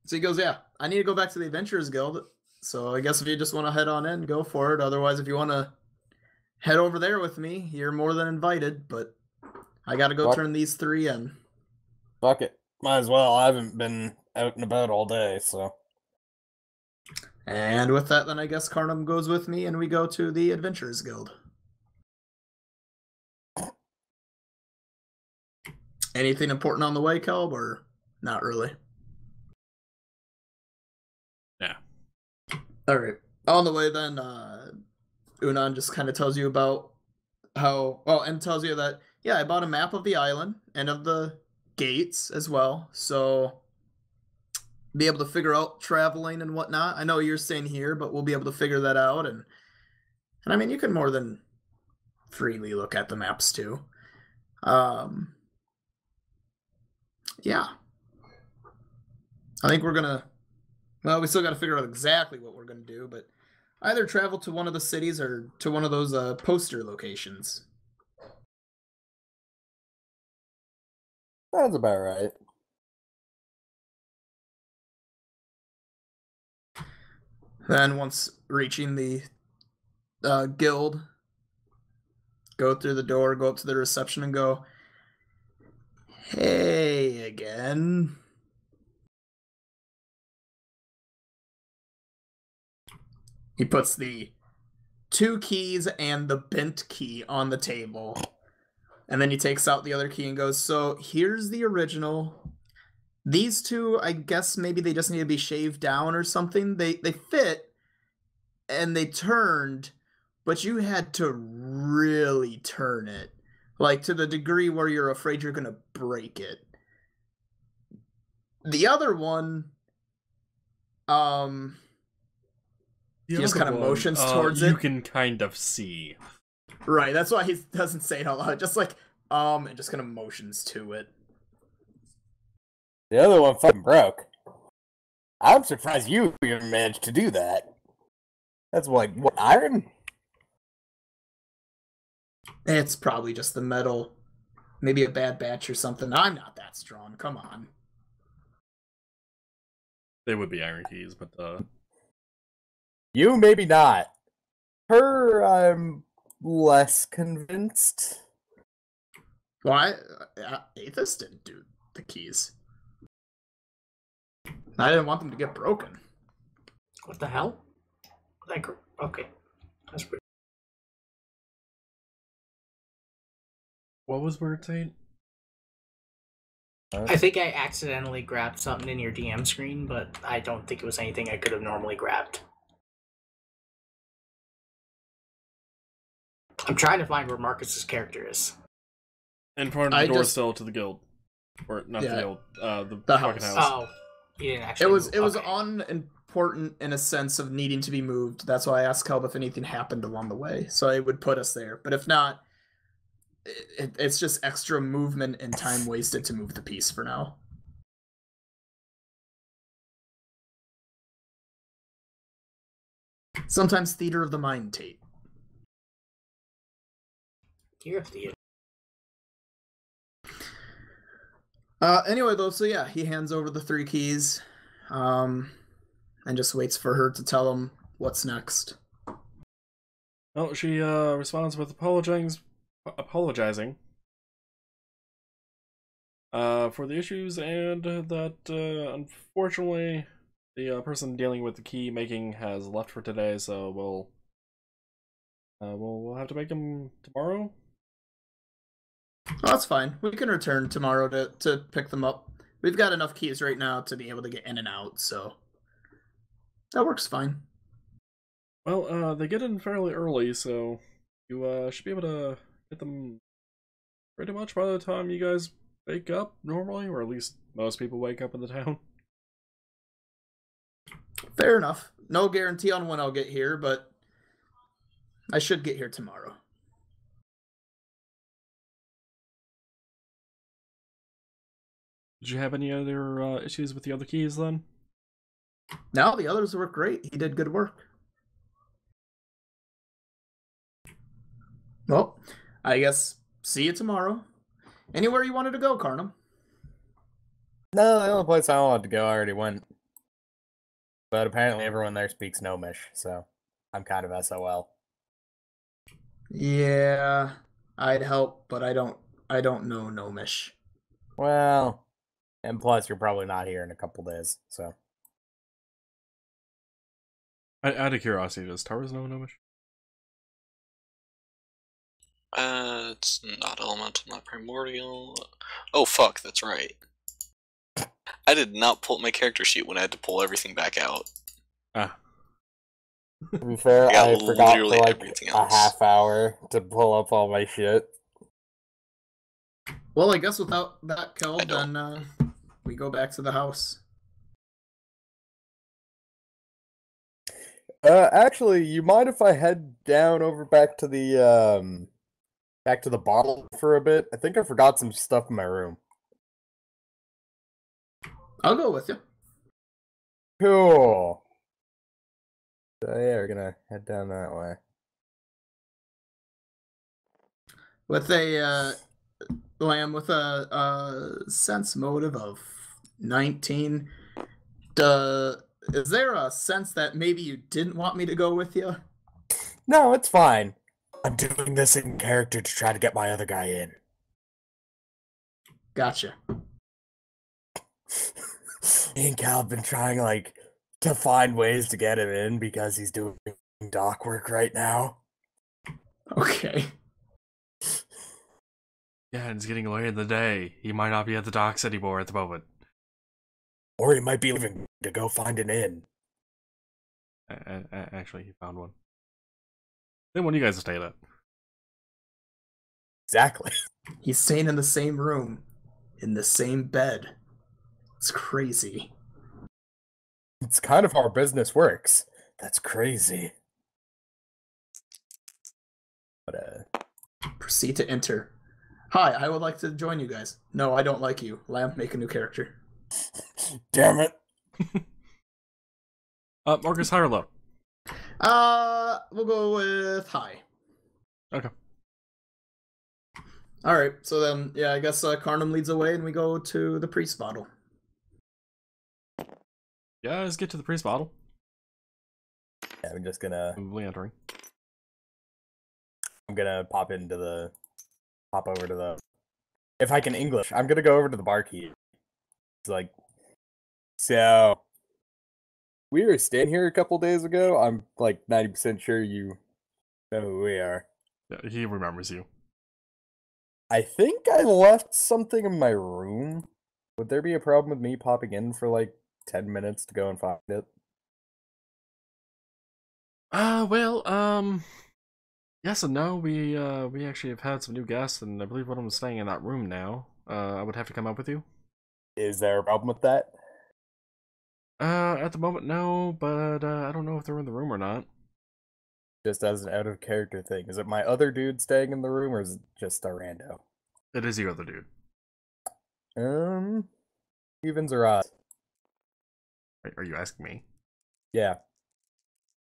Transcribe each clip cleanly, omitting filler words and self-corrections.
So he goes, yeah, I need to go back to the Adventurers Guild. So I guess if you just want to head on in, go for it. Otherwise, if you want to head over there with me, you're more than invited. But I got to go turn these 3 in. Fuck it. Might as well. I haven't been out and about all day, so. And with that, then I guess Carnum goes with me, and we go to the Adventurers Guild. Anything important on the way, Kelb, or not really? Yeah. All right. On the way, then, Unan just kind of tells you about how, well, and tells you that, yeah, I bought a map of the island and of the gates as well, so be able to figure out traveling and whatnot. I know you're staying here, but we'll be able to figure that out, and I mean, you can more than freely look at the maps too. Yeah. I think we're gonna, well, we still got to figure out exactly what we're gonna do, but either travel to one of the cities or to one of those poster locations. Sounds about right. Then once reaching the guild, go through the door, go up to the reception and go, hey again. He puts the 2 keys and the bent key on the table. And then he takes out the other key and goes, so here's the original. These 2, I guess maybe they just need to be shaved down or something. They fit and they turned, but you had to really turn it. Like to the degree where you're afraid you're going to break it. The other one, he just kind of motions towards it. You can kind of see. Right, that's why he doesn't say it out loud. Just like, and just kind of motions to it. The other one fucking broke. I'm surprised you even managed to do that. That's like, what, iron? It's probably just the metal. Maybe a bad batch or something. I'm not that strong. Come on. They would be iron keys, but You maybe not. Her, I'm less convinced. Well, Aethys didn't do the keys. I didn't want them to get broken. What the hell? Like, okay. That's pretty. what was Word saying? I think I accidentally grabbed something in your DM screen, but I don't think it was anything I could have normally grabbed. I'm trying to find where Marcus's character is. In front of the door still to the guild. Or not the guild, the fucking house. Oh, he didn't actually It was unimportant in a sense of needing to be moved. That's why I asked Kelb if anything happened along the way. So it would put us there. But if not, it's just extra movement and time wasted to move the piece for now. Sometimes theater of the mind, Tate. You're a theater. Anyway, though, so yeah, he hands over the 3 keys, and just waits for her to tell him what's next. Well, she responds with apologizing for the issues, and that unfortunately the person dealing with the key making has left for today, so we'll have to make them tomorrow. Oh, that's fine. We can return tomorrow to pick them up. We've got enough keys right now to be able to get in and out, so that works fine. Well, they get in fairly early, so you should be able to get them pretty much by the time you guys wake up normally, or at least most people wake up in the town. Fair enough. No guarantee on when I'll get here, but I should get here tomorrow. Did you have any other issues with the other keys then? No, the others work great. He did good work. Well, I guess see you tomorrow. Anywhere you wanted to go, Carnum? No, the only place I wanted to go, I already went. But apparently everyone there speaks Gnomish, so I'm kind of SOL. Yeah, I'd help, but I don't know Gnomish. Well, and plus you're probably not here in a couple days, so. Out of curiosity, does Towers know Gnomish? It's not elemental, not primordial. Oh fuck, that's right. I did not pull up my character sheet when I had to pull everything back out. Ah. To be fair, I got I forgot for literally like everything a else. half hour to pull up all my shit. Well, I guess without that kill, I don't. then we go back to the house. Actually, you mind if I head down over back to the bottle for a bit? I think I forgot some stuff in my room. I'll go with you. Cool. So yeah, we're gonna head down that way. With a lamb with a sense motive of 19. Is there a sense that maybe you didn't want me to go with you? No, it's fine. I'm doing this in character to try to get my other guy in. Gotcha. Me and Cal have been trying to find ways to get him in because he's doing dock work right now. Okay. Yeah, and it's getting late in the day. He might not be at the docks anymore at the moment. Or he might be leaving to go find an inn. Actually, he found one. Then one you guys stayed at. Exactly. He's staying in the same room, in the same bed. It's crazy. It's kind of how our business works. That's crazy. But Proceed to enter. Hi, I would like to join you guys. No, I don't like you. Lamb, make a new character. damn it. Marcus, high or low? We'll go with high. Okay. Alright, so then, yeah, I guess Carnum leads away and we go to the priest bottle. Yeah, let's get to the priest bottle. Yeah, I'm just gonna Entering. I'm gonna pop over to the if I can English, I'm gonna go over to the barkeep. It's like, so we were staying here a couple days ago. I'm like 90% sure you know who we are. Yeah, he remembers you. I think I left something in my room. Would there be a problem with me popping in for like 10 minutes to go and find it? Well, yes and no. We actually have had some new guests, and I believe one of them is staying in that room now. I would have to come up with you. Is there a problem with that? At the moment, no, but I don't know if they're in the room or not. Just as an out of character thing. Is it my other dude staying in the room or is it just a rando? It is the other dude. Evens or odds? Are you asking me? Yeah.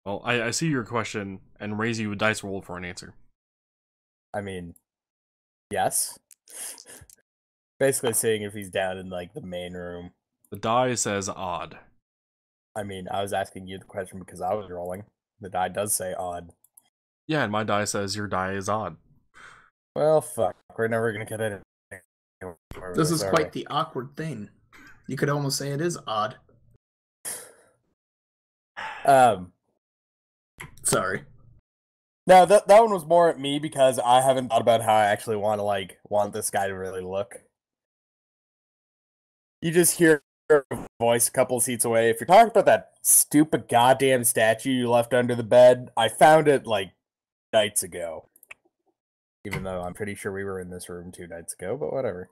Well, I see your question and raise you a dice roll for an answer. I mean, yes. Basically seeing if he's down in like the main room. The die says odd. I mean, I was asking you the question because I was rolling. The die does say odd. Yeah, and my die says your die is odd. Well, fuck. We're never gonna get it. This is quite the awkward thing. You could almost say it is odd. Sorry. No, that one was more at me because I haven't thought about how I actually want this guy to really look. You just hear a voice a couple seats away. If you're talking about that stupid goddamn statue you left under the bed, I found it like nights ago. Even though I'm pretty sure we were in this room 2 nights ago, but whatever.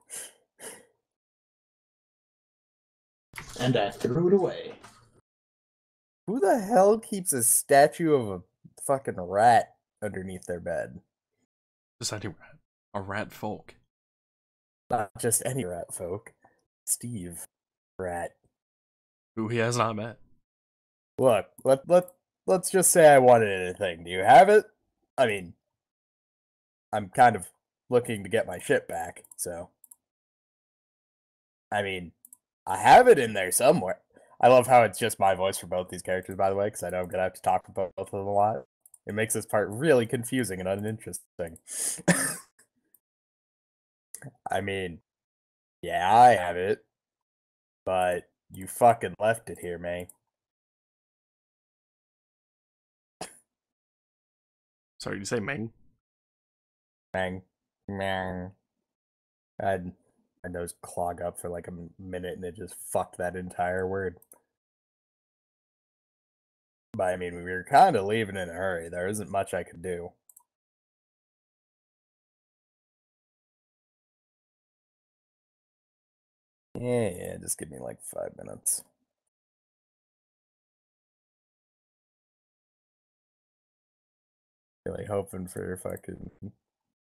And I threw it away. Who the hell keeps a statue of a fucking rat underneath their bed? Just any rat. A rat folk. Not just any rat folk. Steve Rat. Who he has not met. Look, let's just say I wanted anything. Do you have it? I mean, I'm kind of looking to get my shit back, so. I mean, I have it in there somewhere. I love how it's just my voice for both these characters, by the way, because I know I'm gonna have to talk about both of them a lot. It makes this part really confusing and uninteresting. I mean, yeah, I have it, but you fucking left it here, man. Sorry, did you say Meng? Mang. Mang. I had my nose clog up for like a minute and it just fucked that entire word. But I mean, we were kind of leaving in a hurry. There isn't much I could do. Yeah, just give me like 5 minutes. Really hoping for fucking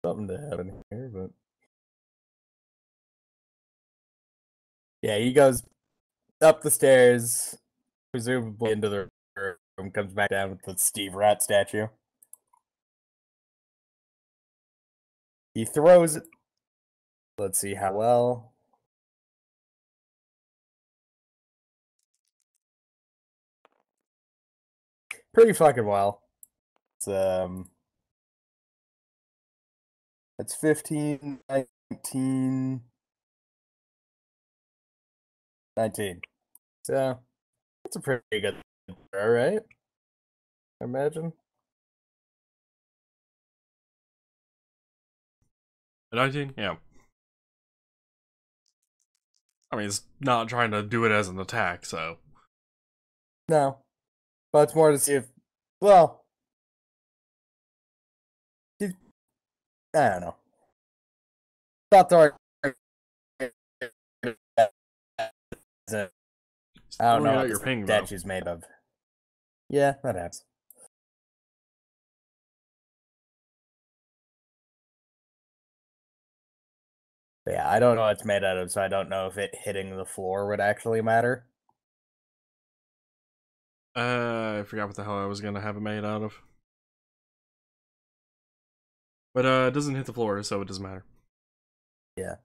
something to happen here, but yeah, he goes up the stairs, presumably into the room, comes back down with the Steve Rat statue. He throws it. Let's see how well. Pretty fucking well. It's 15, 19, 19. So it's a pretty good throw, right? I imagine. A 19? Yeah. I mean, it's not trying to do it as an attack, so. No. But it's more to see if, well, I don't know. Not the right. I don't know Throwing it what at your the ping, though. statue's made of. Yeah, that happens. But yeah, I don't know what it's made out of, so I don't know if it hitting the floor would actually matter. I forgot what the hell I was gonna have it made out of. But it doesn't hit the floor, so it doesn't matter. Yeah.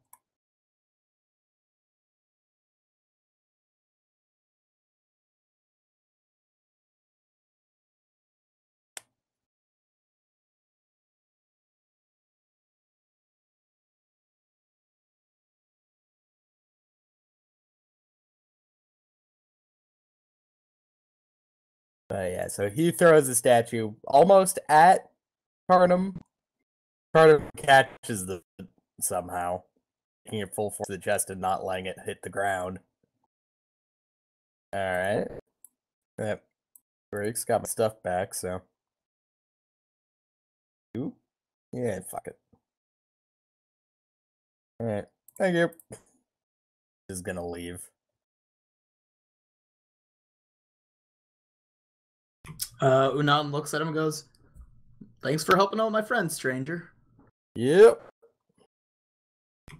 But yeah, so he throws the statue almost at Carnum. Carnum catches the somehow, taking it full force to the chest and not letting it hit the ground. Alright. That breaks. Got my stuff back, so. Ooh. Yeah, fuck it. Alright. Thank you. Is gonna leave. Unan looks at him and goes, "Thanks for helping out my friend, stranger. Yep.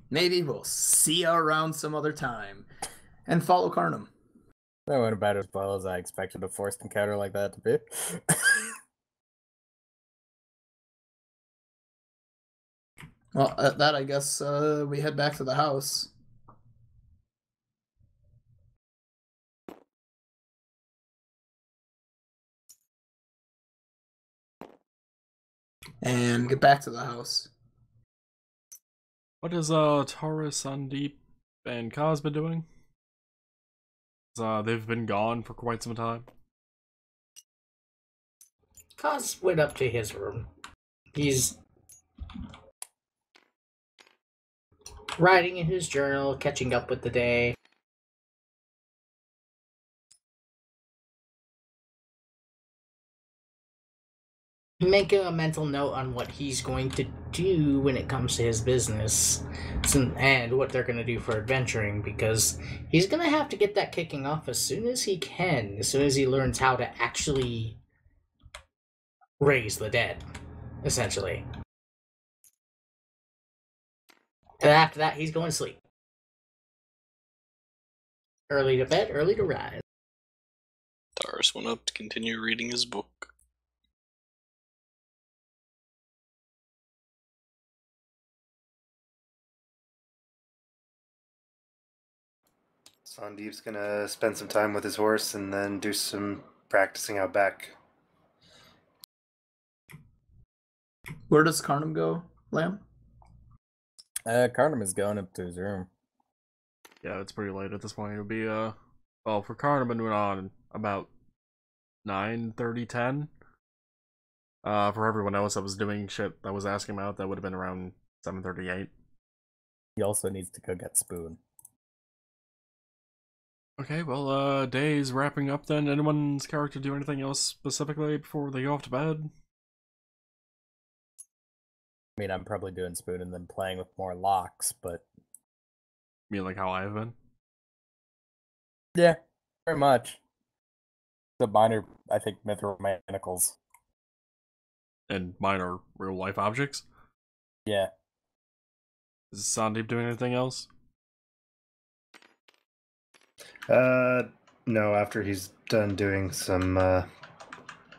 Maybe we'll see you around some other time." And follow Carnum. That went about as well as I expected a forced encounter like that to be. Well, at that, I guess we head back to the house. And get back to the house. What is Tara, Sandeep, and Kaz been doing? They've been gone for quite some time. Kaz went up to his room. He's writing in his journal, catching up with the day. Making a mental note on what he's going to do when it comes to his business and what they're going to do for adventuring, because he's going to have to get that kicking off as soon as he can, as soon as he learns how to actually raise the dead, essentially. And after that, he's going to sleep. Early to bed, early to rise. Taurus went up to continue reading his book. Sandeep's gonna spend some time with his horse and then do some practicing out back. Where does Carnum go, Lamb? Carnum is going up to his room. Yeah, it's pretty late at this point. It'll be well, for Carniman went on about 9:30, 10. For everyone else that was doing shit that was asking him out, that would have been around 7:38. He also needs to go get Spoon. Okay, well, day's wrapping up then. Anyone's character do anything else specifically before they go off to bed? I mean, I'm probably doing Spoon and then playing with more locks, but I mean, like how I have been? yeah, very much. The minor, I think, mythromanticals. And mine are real life objects? Yeah. Is Sandeep doing anything else? No, after he's done doing some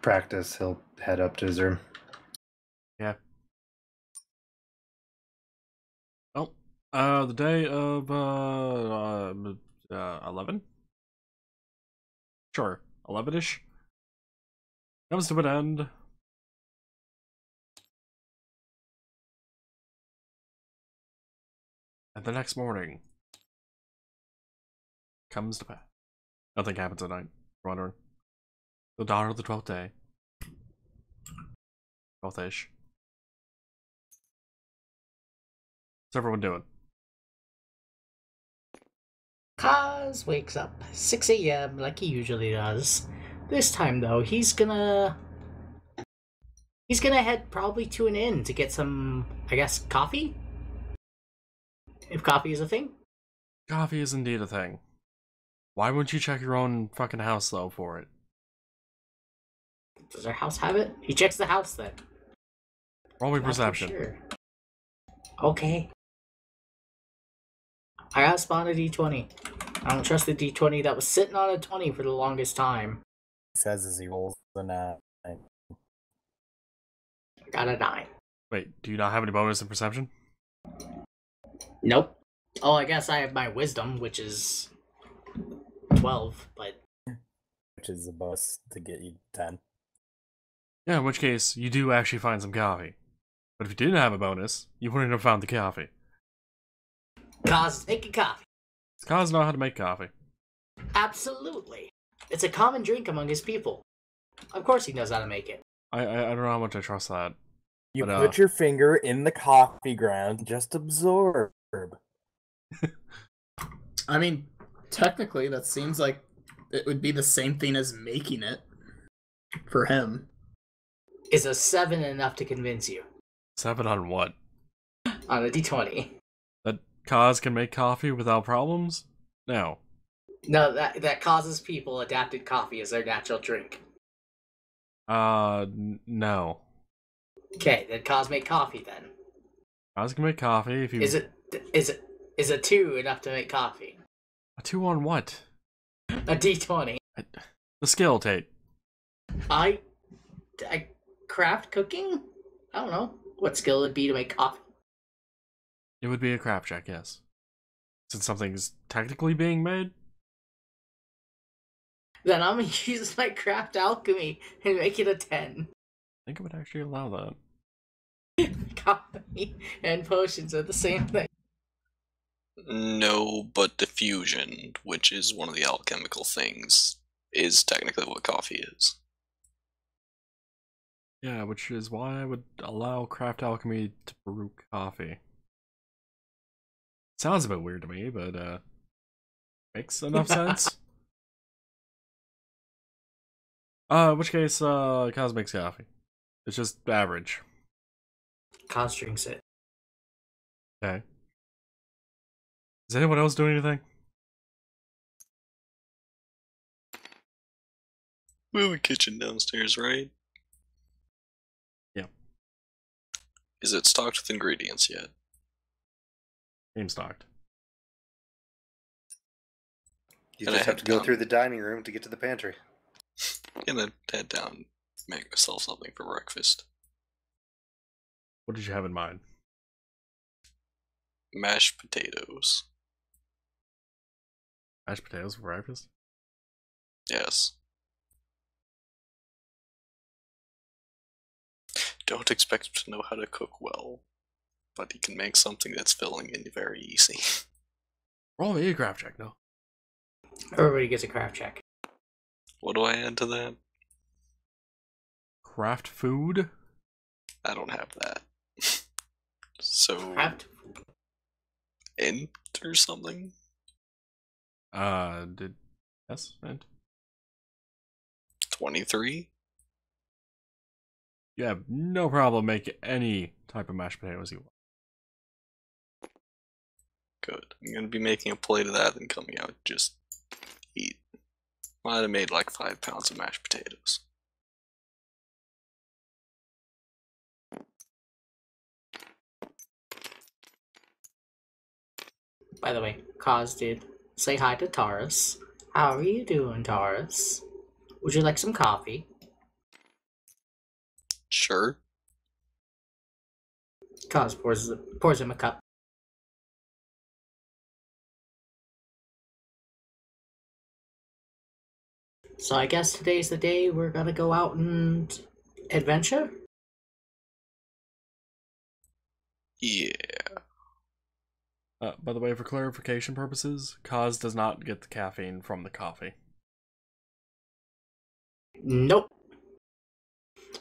practice, he'll head up to his room. Yeah. Well, the day of 11? Sure, 11-ish comes to an end. And the next morning comes to pass. Nothing happens at night. Wondering. The dawn of the 12th day. 12th-ish. What's everyone doing? Kaz wakes up 6 a.m. like he usually does. This time, though, he's gonna head probably to an inn to get some, I guess, coffee? If coffee is a thing? Coffee is indeed a thing. Why wouldn't you check your own fucking house, though, for it? Does our house have it? He checks the house, then. Roll me Not too perception. sure. Okay. I got spawned a d20. I don't trust the d20 that was sitting on a 20 for the longest time. He says as he rolls the 9. I got a 9. Wait, do you not have any bonus in perception? Nope. Oh, I guess I have my wisdom, which is 12, but Which is a bonus to get you 10. Yeah, in which case, you do actually find some coffee. But if you didn't have a bonus, you wouldn't have found the coffee. Kaz, make a coffee. Does Kaz know how to make coffee? Absolutely. It's a common drink among his people. Of course he knows how to make it. I don't know how much I trust that. You But, put your finger in the coffee ground, just absorb. I mean, technically, that seems like it would be the same thing as making it for him. Is a 7 enough to convince you? 7 on what? On a d20. That Kaz can make coffee without problems? No. No, that causes people adapted coffee as their natural drink. No. Okay, then Kaz make coffee then. Kaz can make coffee if you... Is a 2 enough to make coffee? A 2 on what? A d20. The skill, Tate. I craft cooking? I don't know what skill it'd be to make coffee. It would be a craft check, yes. Since something's technically being made? Then I'm gonna use my craft alchemy and make it a 10. I think it would actually allow that. Coffee and potions are the same thing. No, but diffusion, which is one of the alchemical things, is technically what coffee is. Yeah, which is why I would allow craft alchemy to brew coffee. Sounds a bit weird to me, but makes enough sense. In which case, Kaz makes coffee. It's just average. Kaz drinks it. Okay. Is anyone else doing anything? We have a kitchen downstairs, right? Yeah. Is it stocked with ingredients yet? Game stocked. You And I just have head to go down. through the dining room to get to the pantry. I'm gonna head down, make myself something for breakfast. What did you have in mind? Mashed potatoes. Mashed potatoes for breakfast? Yes. Don't expect him to know how to cook well, but he can make something that's filling and very easy. Roll me a craft check, no? Everybody gets a craft check. What do I add to that? Craft food? I don't have that. So, Craft? int or something? Yes, and 23? you have no problem making any type of mashed potatoes you want. Good. I'm gonna be making a plate of that and coming out just eat. Might have made like 5 pounds of mashed potatoes. By the way, Kaz did say hi to Taurus. How are you doing, Taurus? Would you like some coffee? Sure. Kaz pours him a cup. So I guess today's the day we're gonna go out and adventure? Yeah. By the way, for clarification purposes, Kaz does not get the caffeine from the coffee. Nope.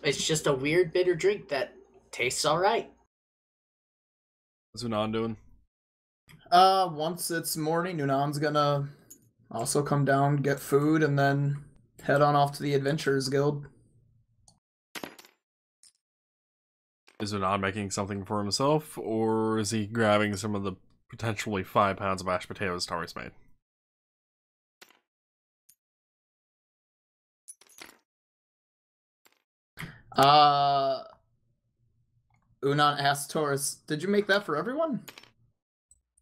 It's just a weird bitter drink that tastes alright. What's Unan doing? Once it's morning, Nunan's gonna also come down, get food, and then head on off to the Adventurers Guild. Is Unan making something for himself, or is he grabbing some of the potentially 5 pounds of mashed potatoes Taurus made? Unan asked Taurus, "Did you make that for everyone?"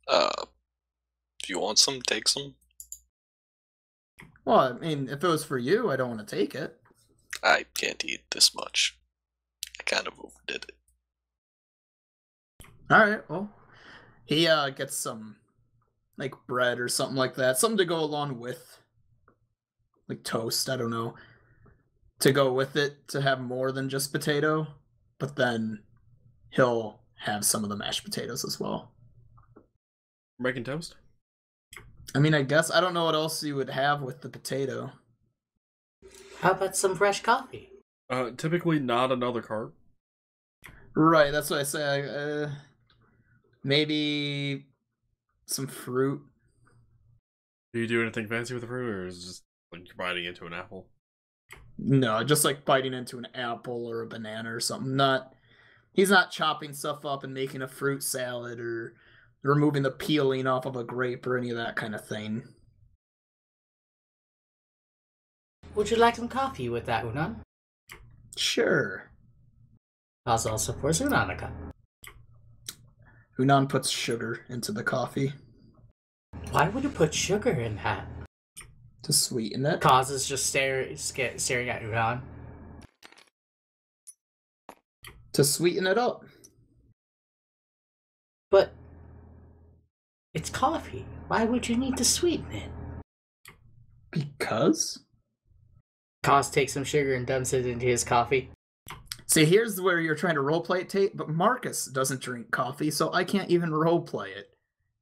If you want some, take some. Well, I mean, if it was for you, I don't want to take it. I can't eat this much. I kind of overdid it. Alright, well. He gets some like bread or something like that. Something to go along with like toast, I don't know. To go with it to have more than just potato. But then he'll have some of the mashed potatoes as well. Making toast? I mean, I guess I don't know what else you would have with the potato. How about some fresh coffee? Typically not another carb. Right, that's what I say. Maybe some fruit. Do you do anything fancy with the fruit, or is it just like you're biting into an apple? No, just like biting into an apple or a banana or something. He's not chopping stuff up and making a fruit salad or removing the peeling off of a grape or any of that kind of thing. Would you like some coffee with that, Unan? Sure. Kaz also pours Unan a cup. Unan puts sugar into the coffee Why would you put sugar in that? to sweeten it. Kaz is just staring at Unan. To sweeten it up. But it's coffee. Why would you need to sweeten it? Because? Kaz takes some sugar and dumps it into his coffee. See, here's where you're trying to roleplay it, Tate, but Marcus doesn't drink coffee, so I can't even roleplay it.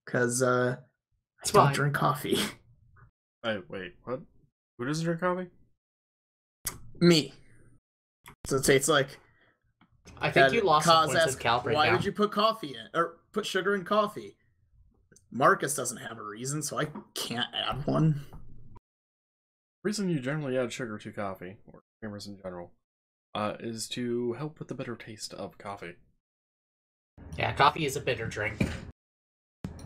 Because, I It's don't fine. drink coffee. Wait, what? Who doesn't drink coffee? Me. So Tate's like, I think that you lost some Kaz points of asked, calc right why now. would you put coffee in? Or put sugar in coffee? Marcus doesn't have a reason, so I can't add one. The reason you generally add sugar to coffee, or creamers in general, is to help with the bitter taste of coffee. Yeah, coffee is a bitter drink.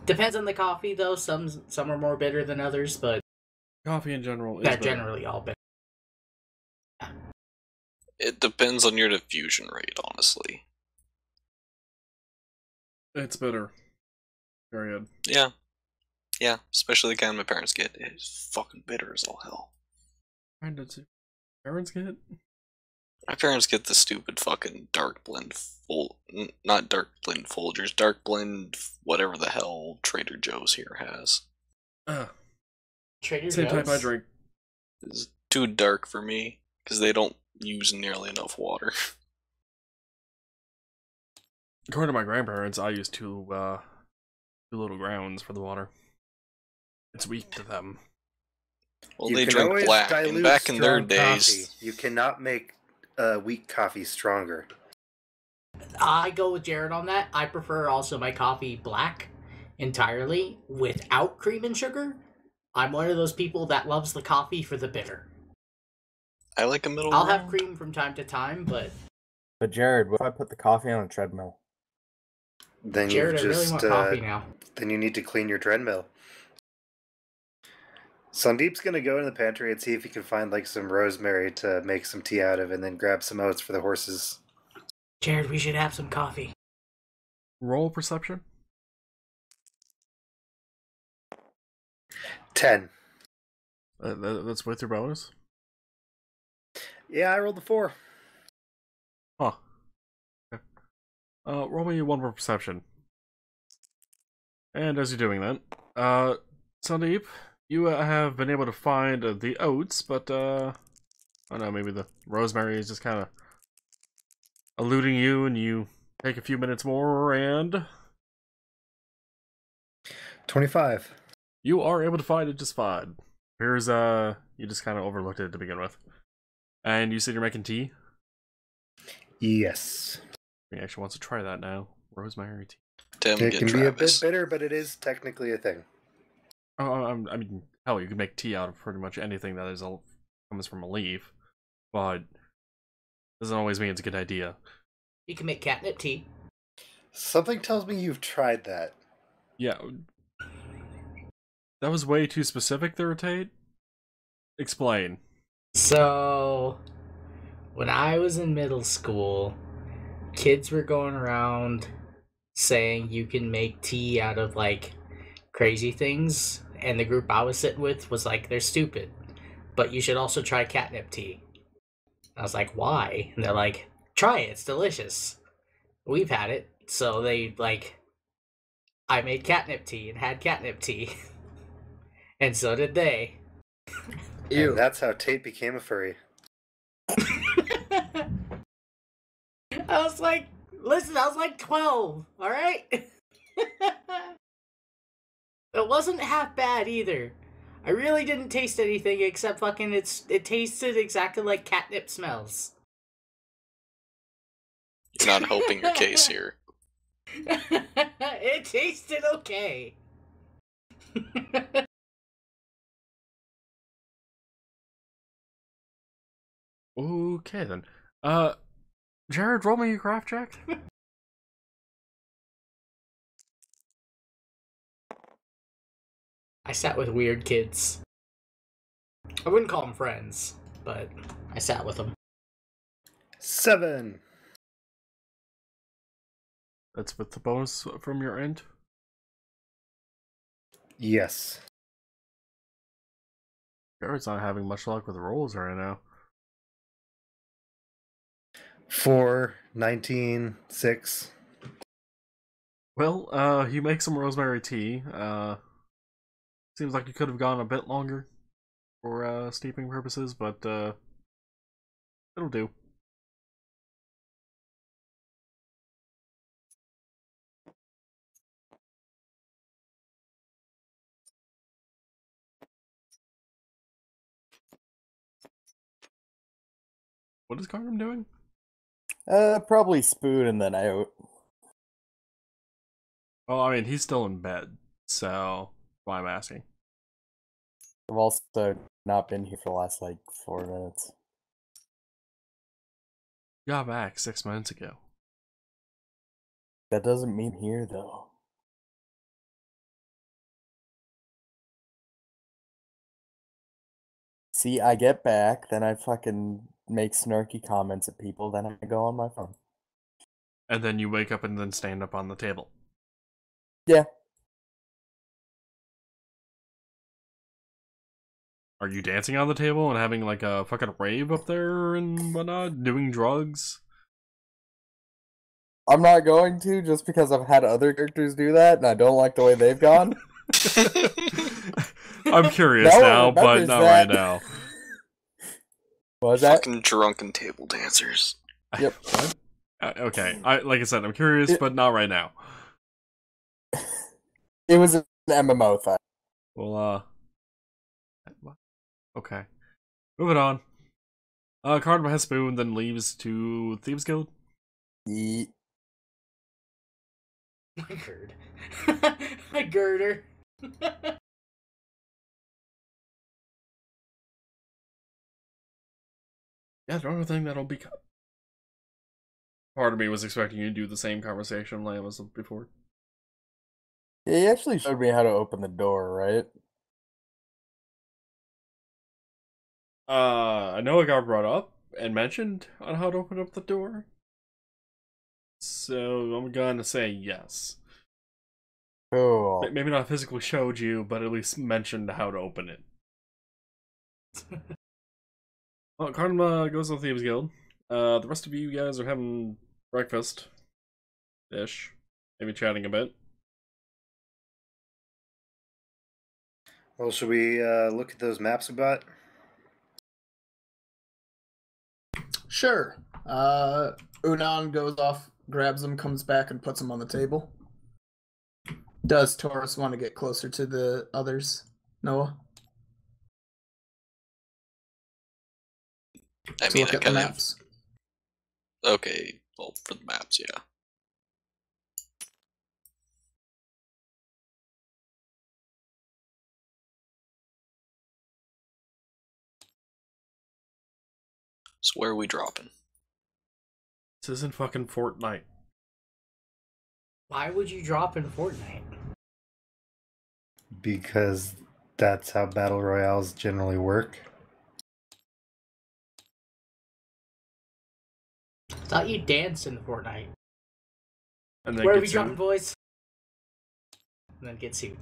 Depends on the coffee, though. Some are more bitter than others, but Coffee in general is they're bitter. generally all bitter. It depends on your diffusion rate, honestly. It's bitter. Period. Yeah. Yeah, especially the kind my parents get. It's fucking bitter as all hell. Kinda too. Parents get? My parents get the stupid fucking dark blend not dark blend Folgers, dark blend whatever the hell Trader Joe's here has. Ugh. Trader Same type I Joe's? drink. It's too dark for me because they don't use nearly enough water. According to my grandparents, I use two little grounds for the water. It's weak to them. Well, You they can drink always black, and dilute back in their strong days, coffee. You cannot make weak coffee stronger. I go with Jared on that. I prefer also my coffee black entirely without cream and sugar. I'm one of those people that loves the coffee for the bitter. I like a middle I'll ground. have cream from time to time, but But Jared, what if I put the coffee on a treadmill? Then Jared, I you really just want coffee now. then you need to clean your treadmill. Sandeep's gonna go in the pantry and see if he can find like some rosemary to make some tea out of, and then grab some oats for the horses. Jared, we should have some coffee. Roll perception. 10. That's with your bonus. Yeah, I rolled the 4. Huh. Okay. Roll me one more perception. And as you're doing that, Sandeep, you have been able to find the oats, but I don't know, maybe the rosemary is just kind of eluding you, and you take a few minutes more, and 25. you are able to find it just fine. Here's you just kind of overlooked it to begin with, and you said you're making tea. Yes. He actually wants to try that now. Rosemary tea. Tim, It get can be a bit Travis. bitter, but it is technically a thing. Oh, I mean, hell, you can make tea out of pretty much anything that is comes from a leaf, but doesn't always mean it's a good idea. You can make catnip tea. Something tells me you've tried that. Yeah, that was way too specific there, Tate. Explain. So, when I was in middle school, kids were going around saying you can make tea out of like crazy things, and the group I was sitting with was like, they're stupid, but you should also try catnip tea. I was like, why? And they're like, try it, it's delicious. We've had it. So they like, I made catnip tea and had catnip tea. And so did they. Ew. And that's how Tate became a furry. I was like, listen, I was like 12, alright? It wasn't half bad either. I really didn't taste anything except fucking it tasted exactly like catnip smells. You're not helping your case here. It tasted okay. Okay then. Jared, roll me your craft check. I sat with weird kids. I wouldn't call them friends, but I sat with them. 7. That's with the bonus from your end. Yes. Jared's not having much luck with rolls right now. 4, 19, 6. Well, you make some rosemary tea. Seems like you could have gone a bit longer for steeping purposes, but it'll do. What is Carnum doing? Probably spoon and then out. Well, I mean, he's still in bed, so why I'm asking. I've also not been here for the last, 4 minutes. You got back 6 minutes ago. That doesn't mean here, though. See, I get back, then I fucking make snarky comments at people, then I go on my phone. And then you wake up and then stand up on the table. Yeah. Are you dancing on the table and having like a fucking rave up there and whatnot? Doing drugs? I'm not going to, just because I've had other characters do that, and I don't like the way they've gone. I'm curious No one now, but remembers not that. right now. What was that? Fucking drunken table dancers. Yep. What? Okay, like I said, I'm curious, but not right now. It was an MMO thing. Well, okay. Moving on. Cardinal has spoon, then leaves to Thieves Guild. Ye- My gird. My girder. Yeah, the only thing that'll be. Part of me was expecting you to do the same conversation Lamb as before. He actually showed me how to open the door, right? I know it got brought up and mentioned on how to open up the door. So I'm gonna say yes. Cool. Maybe not physically showed you, but at least mentioned how to open it. Well, Karma goes to the Thieves Guild. The rest of you guys are having breakfast-ish. Maybe chatting a bit. Well, should we look at those maps we bought? Sure. Unan goes off, grabs them, comes back, and puts them on the table. Does Taurus want to get closer to the others, Noah? I To mean, look I at the kind of. maps. Okay, well, for the maps, yeah. So where are we dropping? This isn't fucking Fortnite. Why would you drop in Fortnite? Because that's how battle royales generally work. Thought you danced in Fortnite. And then Where are get we sued. dropping, boys? And then get sued.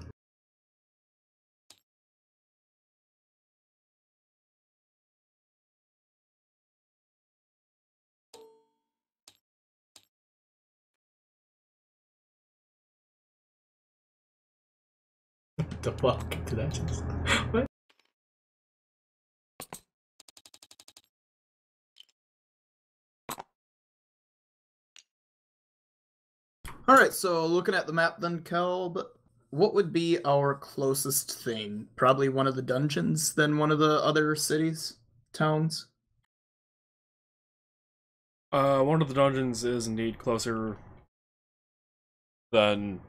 What the fuck did that just... What? Alright, so looking at the map then, Kelb, what would be our closest thing? Probably one of the dungeons than one of the other cities? Towns? One of the dungeons is indeed closer than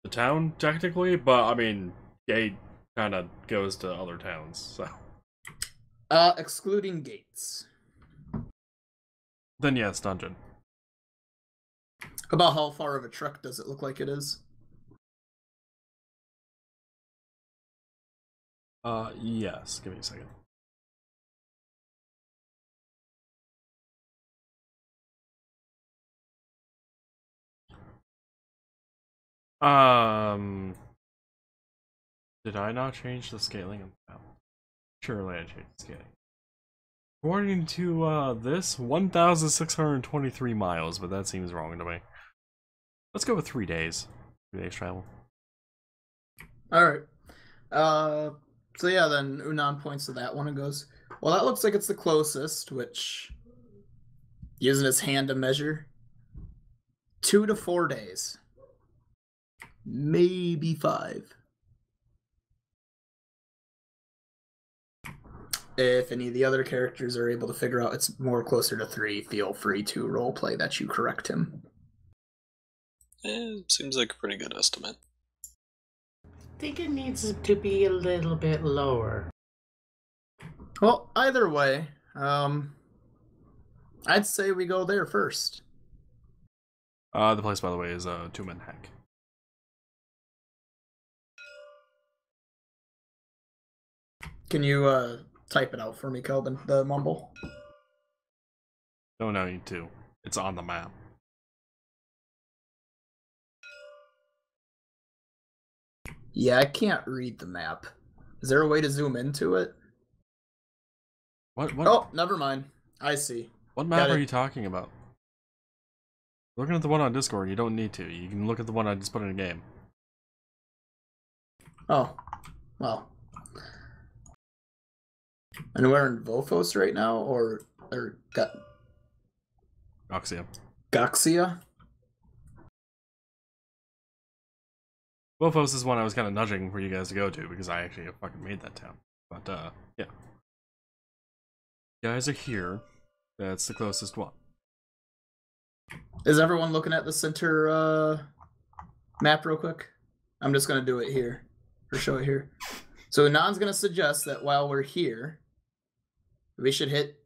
the town, technically, but I mean, Gate kind of goes to other towns, so. Excluding gates. Then yes, dungeon. About how far of a trek does it look like it is? Yes, give me a second. Did I not change the scaling? No. Surely I changed the scaling. According to, this, 1,623 miles, but that seems wrong to me. Let's go with 3 days. 3 days travel. Alright. So yeah, then Unan points to that one and goes, well, that looks like it's the closest, which, using his hand to measure, 2 to 4 days. Maybe 5. If any of the other characters are able to figure out it's more closer to 3, feel free to roleplay that you correct him. It seems like a pretty good estimate. I think it needs to be a little bit lower. Well, either way, I'd say we go there first. The place, by the way, is, Two-Man Hack. Can you, type it out for me, Kelvin, the mumble? No need to. It's on the map. Yeah, I can't read the map. Is there a way to zoom into it? What? Oh, never mind. I see. What map Got are it. you talking about? Looking at the one on Discord, you don't need to. You can look at the one I just put in a game. Oh, well. And we're in Volfos right now, or Oxia. Goxia? Wolfos is one I was kind of nudging for you guys to go to because I actually fucking made that town. But, yeah. You guys are here. That's the closest one. Is everyone looking at the center map real quick? I'm just going to do it here, or show it here. So Unan's going to suggest that while we're here, we should hit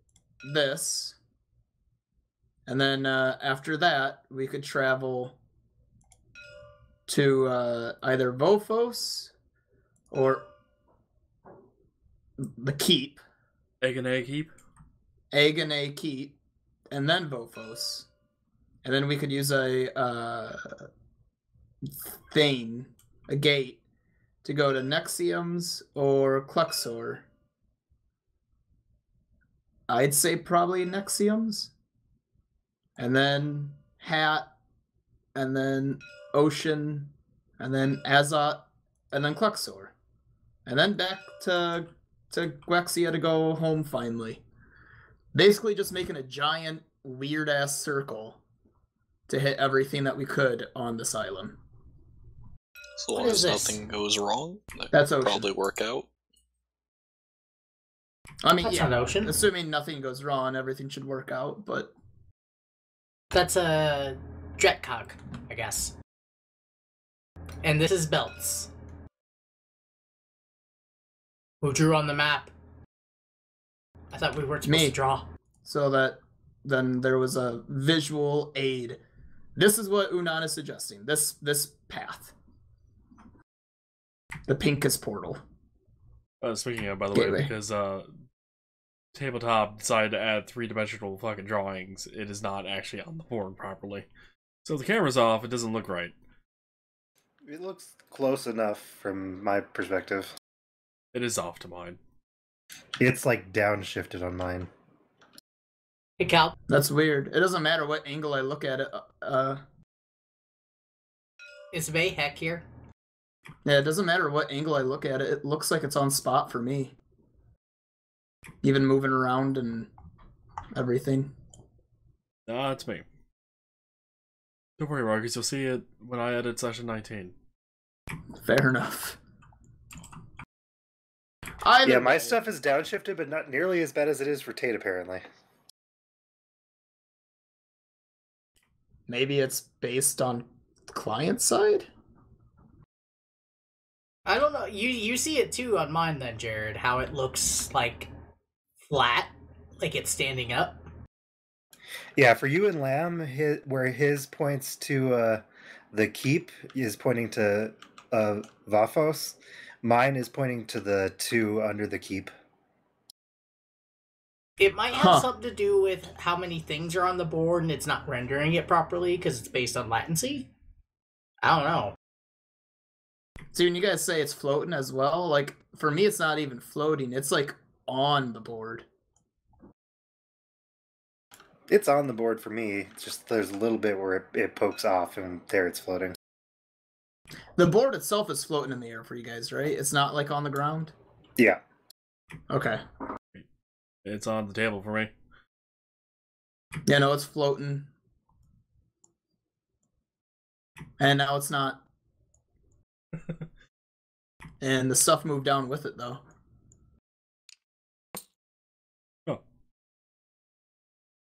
this. And then after that, we could travel to either Volfos or the Keep. Egg Keep? Egg Keep, and then Volfos. And then we could use a gate, to go to Nexium's or Cluxor. I'd say probably Nexium's. And then Hat, and then Ocean, and then Azot, and then Cluxor. And then back to Gwexia to go home finally. Basically just making a giant, weird-ass circle to hit everything that we could on this island. So long as nothing goes wrong, That's could Ocean. probably work out. I mean, That's yeah, not Ocean. assuming nothing goes wrong, everything should work out, but... That's a Dretcog, I guess. And this is Belts. Who drew on the map? I thought we weren't supposed to draw. So that then there was a visual aid. This is what Unan is suggesting. This path. The Pincus portal. Speaking of, by the Gateway. way, because Tabletop decided to add 3-dimensional fucking drawings, it is not actually on the board properly. So if the camera's off, it doesn't look right. It looks close enough from my perspective. It is off to mine. It's like downshifted on mine. Hey, Cal. That's weird. It doesn't matter what angle I look at it. Is May Heck here? Yeah, it doesn't matter what angle I look at it. It looks like it's on spot for me. Even moving around and everything. Nah, it's me. Don't worry, Marcus. You'll see it when I edit session 19. Fair enough. Either Yeah, my way, stuff is downshifted, but not nearly as bad as it is for Tate, apparently. Maybe it's based on client side? I don't know. You see it too on mine then, Jared, how it looks like flat, like it's standing up. Yeah, for you and Lamb, where his points to the keep is pointing to Vafos. Mine is pointing to the 2 under the keep. It might have something to do with how many things are on the board and it's not rendering it properly because it's based on latency. I don't know. So when you guys say it's floating as well, like, for me it's not even floating. It's, like, on the board. It's on the board for me. It's just there's a little bit where it pokes off, and there it's floating. The board itself is floating in the air for you guys, right? It's not, like, on the ground? Yeah. Okay. It's on the table for me. Yeah, no, it's floating. And now it's not. And the stuff moved down with it, though. Oh.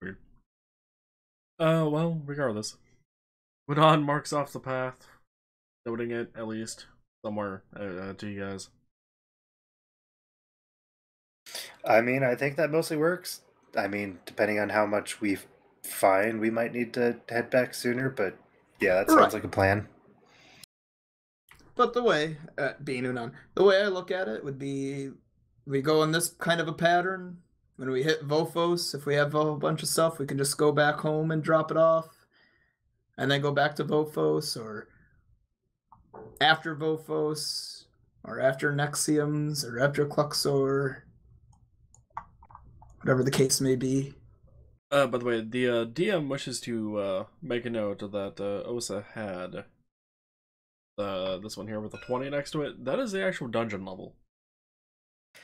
Weird. Well, regardless. Wadon marks off the path. Noting it, at least, somewhere to you guys. I mean, I think that mostly works. I mean, depending on how much we find, we might need to head back sooner, but yeah, that sounds like a plan. But the way, being Unan, the way I look at it would be, we go in this kind of a pattern. When we hit Volfos, if we have a bunch of stuff, we can just go back home and drop it off. And then go back to Volfos, or after Volfos, or after Nexium's, or after Cluxor. Whatever the case may be. By the way, the DM wishes to make a note that Osa had this one here with a 20 next to it. That is the actual dungeon level.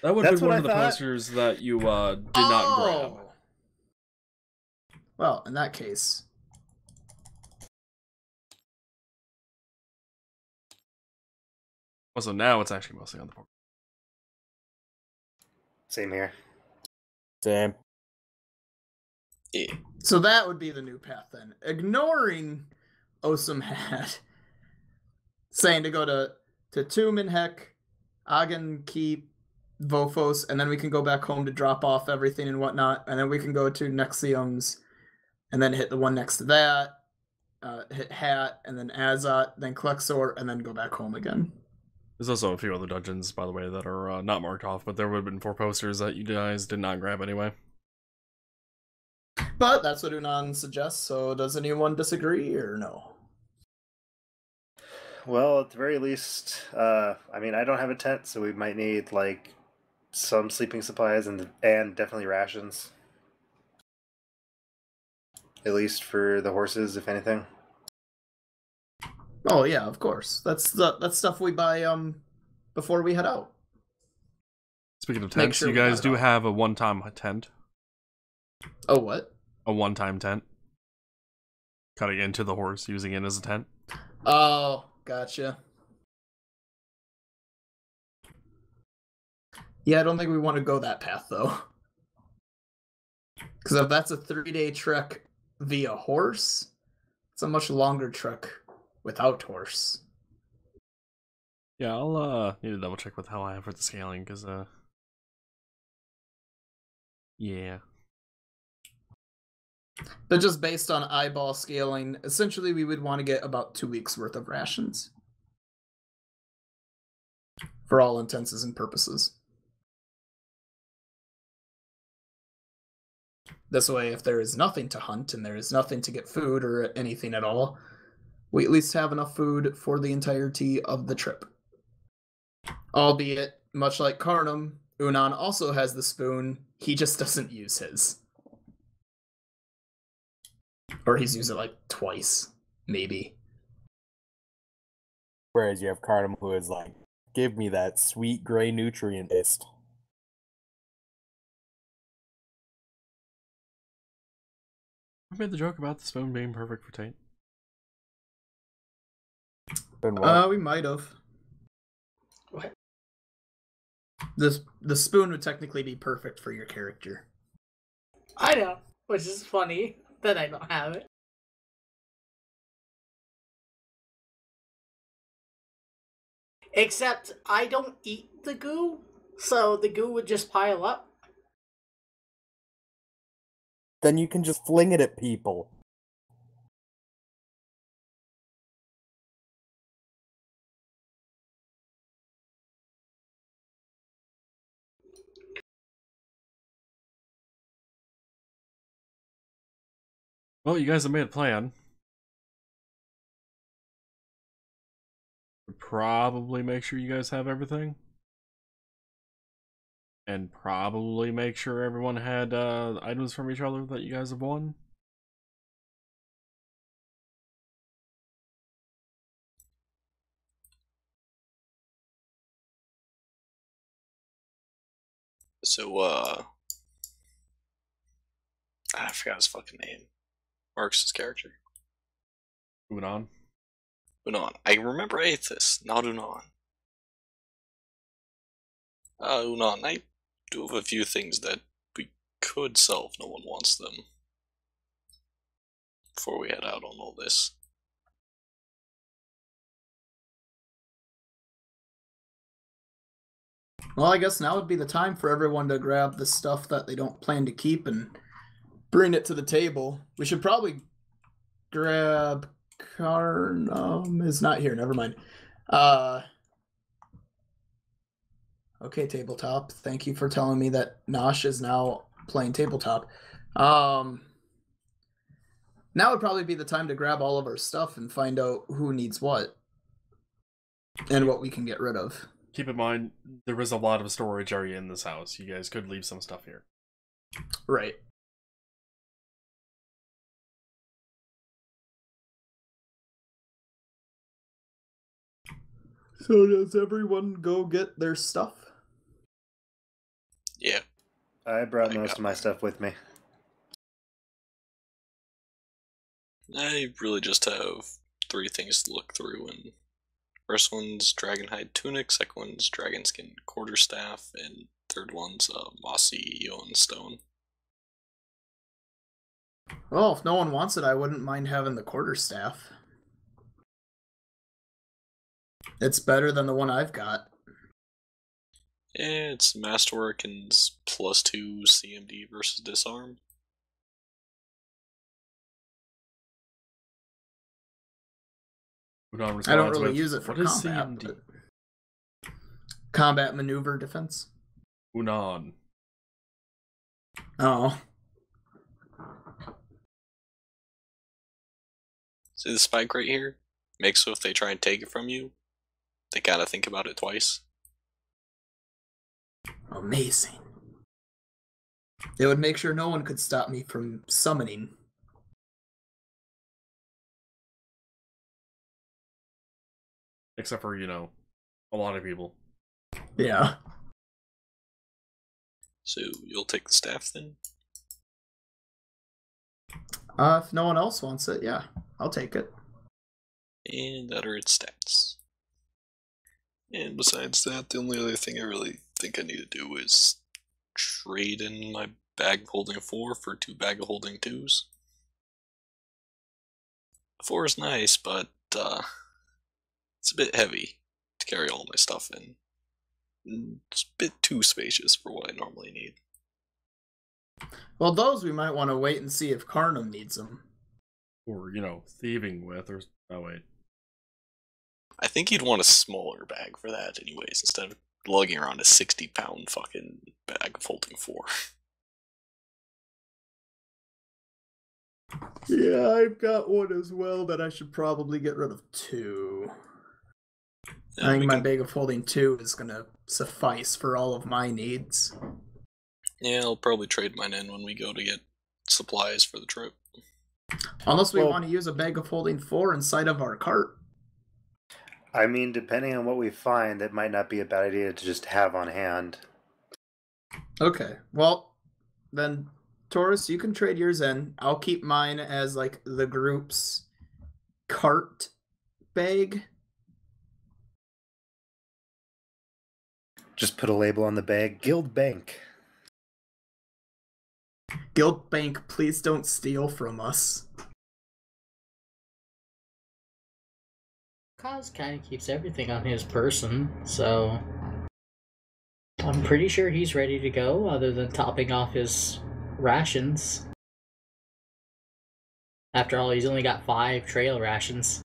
That would have That's been what one I of the thought. posters that you did not grab. Well, in that case. Also, now it's actually mostly on the board. Same here. Same. Yeah. So that would be the new path then. Ignoring Osum had saying to go to Tumenhek, Agen Keep, Vofos, and then we can go back home to drop off everything and whatnot, and then we can go to Nexium's, and then hit the one next to that, hit Hat, and then Azot, then Klexor, and then go back home again. There's also a few other dungeons, by the way, that are not marked off, but there would have been 4 posters that you guys did not grab anyway. But that's what Unan suggests, so does anyone disagree or no? Well, at the very least, I mean, I don't have a tent, so we might need like some sleeping supplies and definitely rations. At least for the horses, if anything. Oh yeah, of course. That's stuff we buy before we head out. Speaking of Make tents, sure you we guys got it do all. have a one-time tent. Oh what? A one-time tent. Cutting into the horse, using it as a tent. Oh, gotcha. Yeah, I don't think we want to go that path though. Because if that's a 3-day trek via horse, it's a much longer trek without horse. Yeah, I'll need to double check with how I have for the scaling, because yeah. But just based on eyeball scaling, essentially we would want to get about 2 weeks worth of rations. For all intents and purposes. This way, if there is nothing to hunt and there is nothing to get food or anything at all, we at least have enough food for the entirety of the trip. Albeit, much like Karnam, Unan also has the spoon, he just doesn't use his. Or he's used it like twice, maybe. Whereas you have Cardamom, who is like, give me that sweet gray nutrient paste. I made the joke about the spoon being perfect for Tate. Then what? We might have. What? The spoon would technically be perfect for your character. I know, which is funny that I don't have it. Except I don't eat the goo, so the goo would just pile up. Then you can just fling it at people. Well, you guys have made a plan. Probably make sure you guys have everything. And probably make sure everyone had items from each other that you guys have won. So, I forgot his fucking name. Mark's character. Moving on. Unan. I remember Aethys, not Unan. Unan, I do have a few things that we could sell if no one wants them. Before we head out on all this. Well, I guess now would be the time for everyone to grab the stuff that they don't plan to keep and bring it to the table. We should probably grab Karnam is not here, never mind. Okay, tabletop. Thank you for telling me that Nosh is now playing tabletop. Now would probably be the time to grab all of our stuff and find out who needs what. And what we can get rid of. Keep in mind, there is a lot of storage area in this house. You guys could leave some stuff here. Right. So does everyone go get their stuff? Yeah. I brought I most got of my mine. stuff with me. I really just have 3 things to look through, and first one's dragonhide tunic, second one's dragonskin quarterstaff, and third one's mossy Eon stone. Well, if no one wants it, I wouldn't mind having the quarterstaff. It's better than the one I've got. Yeah, it's masterwork and it's +2 CMD versus disarm. Unan I don't responds really with, use it for "What is combat. CMD?" But combat maneuver defense. Unan. Oh. See the spike right here? Makes so if they try and take it from you, they gotta think about it twice. Amazing. It would make sure no one could stop me from summoning. Except for, you know, a lot of people. Yeah. So you'll take the staff then? If no one else wants it, yeah, I'll take it. And that are its stats. And besides that, the only other thing I really think I need to do is trade in my bag of holding 4 for 2 bag of holding 2s. 4 is nice, but it's a bit heavy to carry all my stuff in. It's a bit too spacious for what I normally need. Well, those we might want to wait and see if Carnum needs them. Or, you know, thieving with, or... Oh, wait. I think you'd want a smaller bag for that anyways, instead of lugging around a 60-pound fucking bag of holding 4. Yeah, I've got one as well that I should probably get rid of 2. Yeah, I think we my can- bag of holding 2 is going to suffice for all of my needs. Yeah, I'll probably trade mine in when we go to get supplies for the trip. Unless we Well- want to use a bag of holding 4 inside of our cart. I mean, depending on what we find, that might not be a bad idea to just have on hand. Okay, well, then, Taurus, you can trade yours in. I'll keep mine as, like, the group's cart bag. Just put a label on the bag, Guild Bank. Guild Bank, please don't steal from us. Kaz kind of keeps everything on his person, so I'm pretty sure he's ready to go, other than topping off his rations. After all, he's only got 5 trail rations.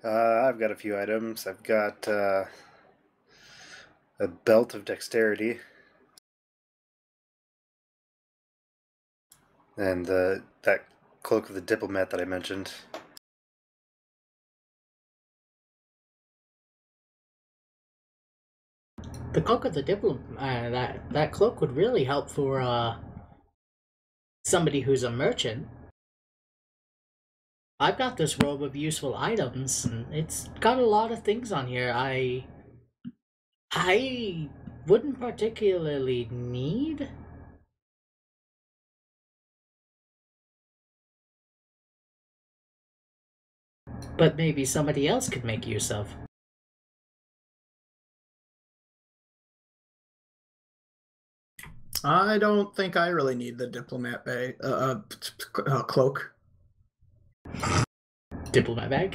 I've got a few items. I've got a belt of dexterity. And that cloak of the diplomat that I mentioned. The cloak of the diplomat, that cloak would really help for somebody who's a merchant. I've got this robe of useful items, and it's got a lot of things on here I wouldn't particularly need. But maybe somebody else could make use of. I don't think I really need the diplomat bag, cloak. Diplomat bag?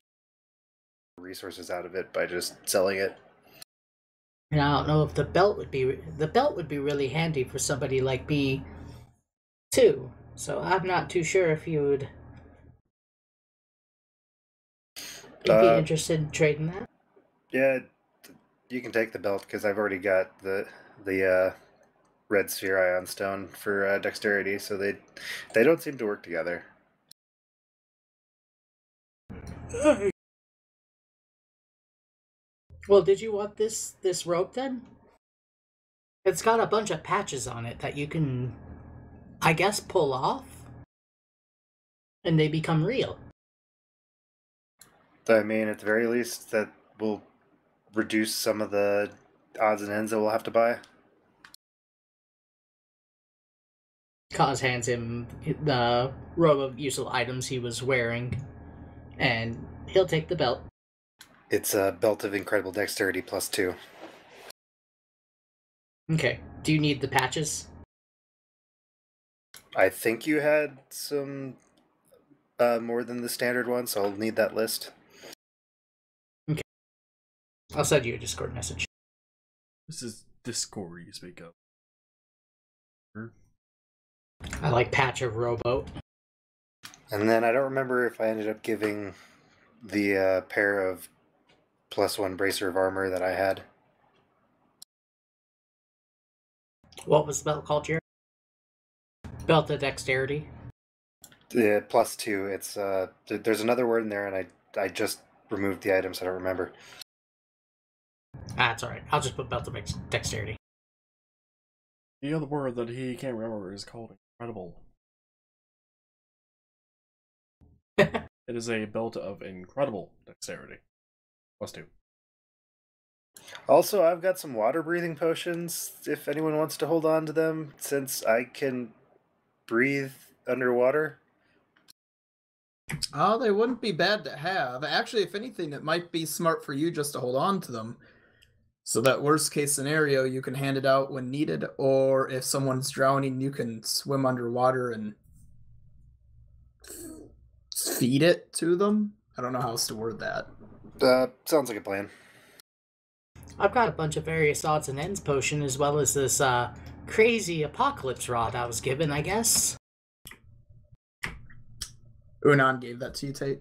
Resources out of it by just selling it. And I don't know if the belt would be really handy for somebody like me too. So I'm not too sure if you'd be interested in trading that. Yeah, you can take the belt because I've already got the red sphere ion stone for dexterity, so they don't seem to work together. Well, did you want this rope then? It's got a bunch of patches on it that you can, I guess, pull off, and they become real. I mean, at the very least, that will reduce some of the odds and ends that we'll have to buy? Kaz hands him the row of useful items he was wearing, and he'll take the belt. It's a belt of incredible dexterity +2. Okay. Do you need the patches? I think you had some more than the standard one, so I'll need that list. Okay. I'll send you a Discord message. This is Discord you speak of. I like patch of rowboat. And then I don't remember if I ended up giving the pair of +1 bracer of armor that I had. What was the belt called, Jared? Belt of dexterity. The +2. It's there's another word in there, and I just removed the item, so I don't remember. That's alright. I'll just put belt of dexterity. The other word that he can't remember is called incredible. It is a belt of incredible dexterity. +2. Also, I've got some water breathing potions, if anyone wants to hold on to them, since I can breathe underwater. Oh, they wouldn't be bad to have. Actually, if anything, it might be smart for you just to hold on to them. So that worst case scenario, you can hand it out when needed, or if someone's drowning, you can swim underwater and feed it to them. I don't know how else to word that. Sounds like a plan. I've got a bunch of various odds and ends potion, as well as this crazy apocalypse rod I was given, I guess. Unan gave that to you, Tate.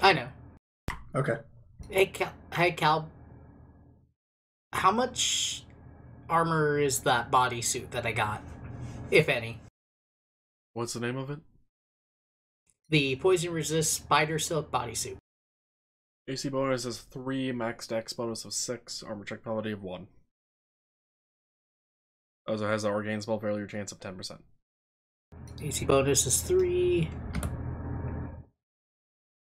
I know. Okay. Hey, Cal. How much armor is that bodysuit that I got? If any. What's the name of it? The poison resist spider silk bodysuit. AC bonus is 3, max dex bonus of 6, armor check penalty of 1. Also has an Orgain spell failure chance of 10%. AC bonus is 3.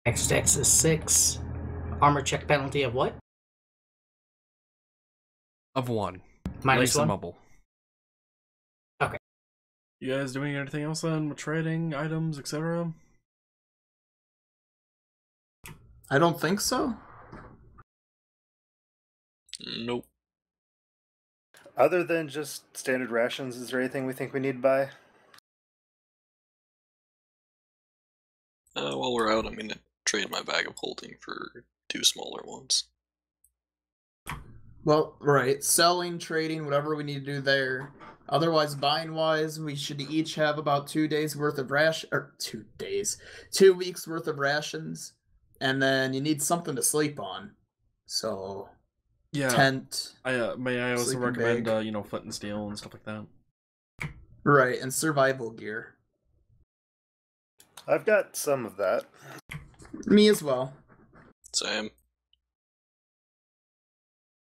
Max dex is 6. Armor check penalty of what? Of 1. Minus Lace and 1? mumble. Okay. You guys doing anything else then? Trading items, etc.? I don't think so. Nope. Other than just standard rations, is there anything we think we need to buy? While we're out, I'm gonna trade my bag of holding for 2 smaller ones. Well, right. Selling, trading, whatever we need to do there. Otherwise, buying-wise, we should each have about 2 days worth of 2 weeks worth of rations. And then you need something to sleep on. So, Yeah. tent. May I also sleeping recommend, bag. flint and steel and stuff like that? Right, and survival gear. I've got some of that. Me as well. Same.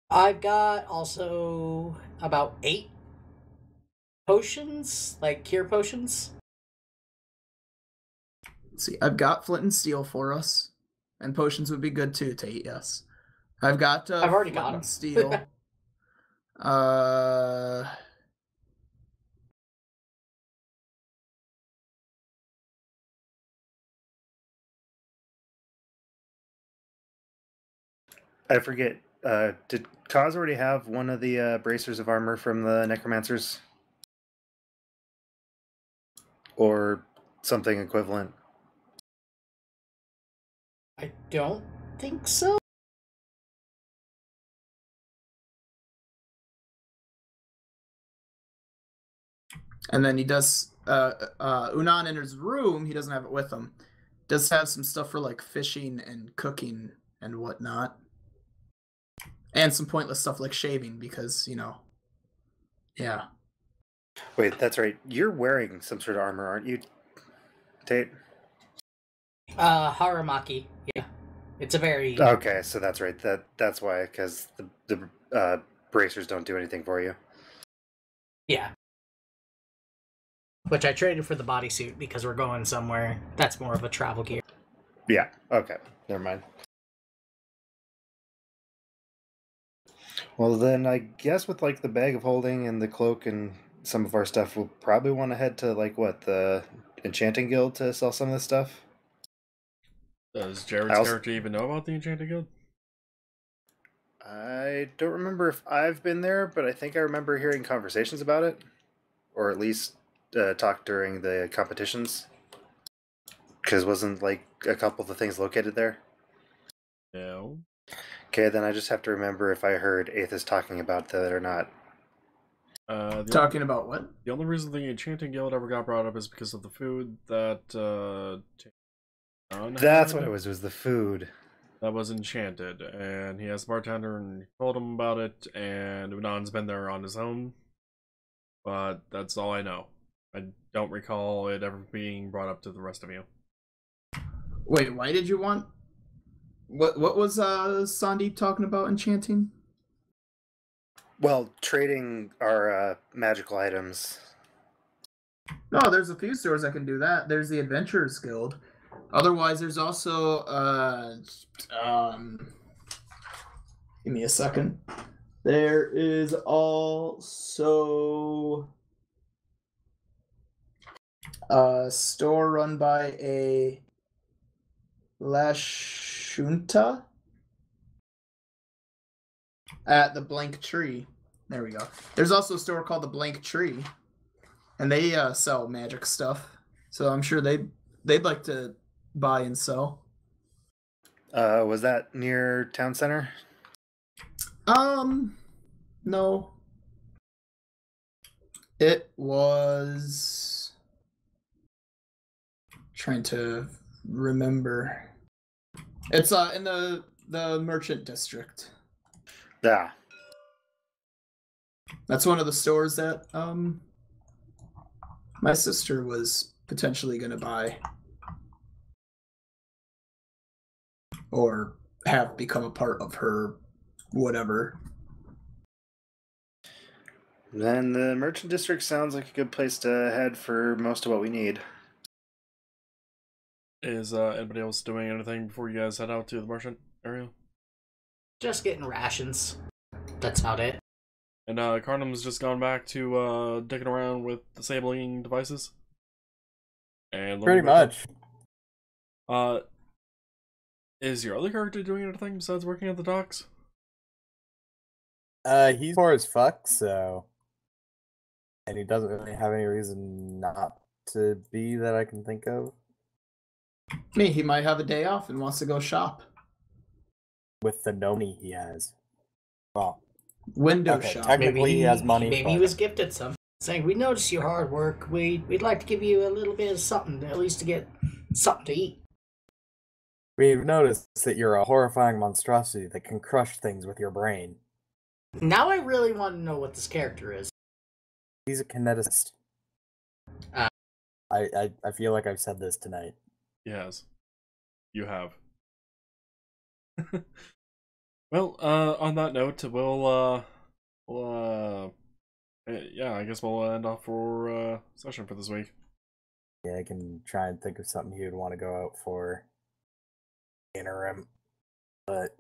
I've got also about 8 potions, like cure potions. Let's see, I've got flint and steel for us. And potions would be good too, Tate, yes. I've got I've already flint got and them. steel. I forget. Did Kaz already have one of the bracers of armor from the necromancers? Or something equivalent? I don't think so. And then he does Unan in his room, he doesn't have it with him. Does have some stuff for like fishing and cooking and whatnot. And some pointless stuff like shaving because, yeah. Wait, that's right. You're wearing some sort of armor, aren't you, Tate? Haramaki. Yeah. It's a very... Okay, so that's right. That's why, because the bracers don't do anything for you. Yeah. Which I traded for the bodysuit because we're going somewhere. That's more of a travel gear. Yeah, okay. Never mind. Well, then I guess with like the bag of holding and the cloak and some of our stuff, we'll probably want to head to like what, the Enchanting Guild to sell some of this stuff. Does Jared's character even know about the Enchanted Guild? I don't remember if I've been there, but I think I remember hearing conversations about it, or at least talk during the competitions. Because wasn't like a couple of the things located there? No. Okay, then I just have to remember if I heard Aethys talking about that or not. Talking about what? The only reason the Enchanting Guild ever got brought up is because of the food that That's what it was the food. that was enchanted, and he has a bartender and he told him about it, and Unan's been there on his own, but that's all I know. I don't recall it ever being brought up to the rest of you. Wait, why did you want... What was Sandeep talking about enchanting? Well, trading our magical items. No, there's a few stores that can do that. There's the Adventurers Guild. Otherwise, there's also give me a second. There is also a store run by a Lashunta at the Blank Tree. There we go. There's also a store called the Blank Tree, and they sell magic stuff. So I'm sure they'd like to buy and sell. Was that near town center? No. It was... trying to remember. It's in the merchant district. Yeah. That's one of the stores that my sister was potentially going to buy or have become a part of her whatever. Then the merchant district sounds like a good place to head for most of what we need. Is anybody else doing anything before you guys head out to the merchant area? Just getting rations. That's about it. And Carnum's just gone back to digging around with disabling devices. And Pretty much. Is your other character doing anything besides working at the docks? He's poor as fuck, so... And he doesn't really have any reason not to be that I can think of. He might have a day off and wants to go shop. With the noni he has. Well, Window okay, shop. technically he has money. Maybe he was gifted some. Saying, we notice your hard work. We'd like to give you a little bit of something, at least to get something to eat. We've noticed that you're a horrifying monstrosity that can crush things with your brain. Now I really want to know what this character is. He's a kineticist. I feel like I've said this tonight. Yes. You have. Well, on that note, yeah, I guess we'll end off for session for this week. Yeah, I can try and think of something he would want to go out for interim, but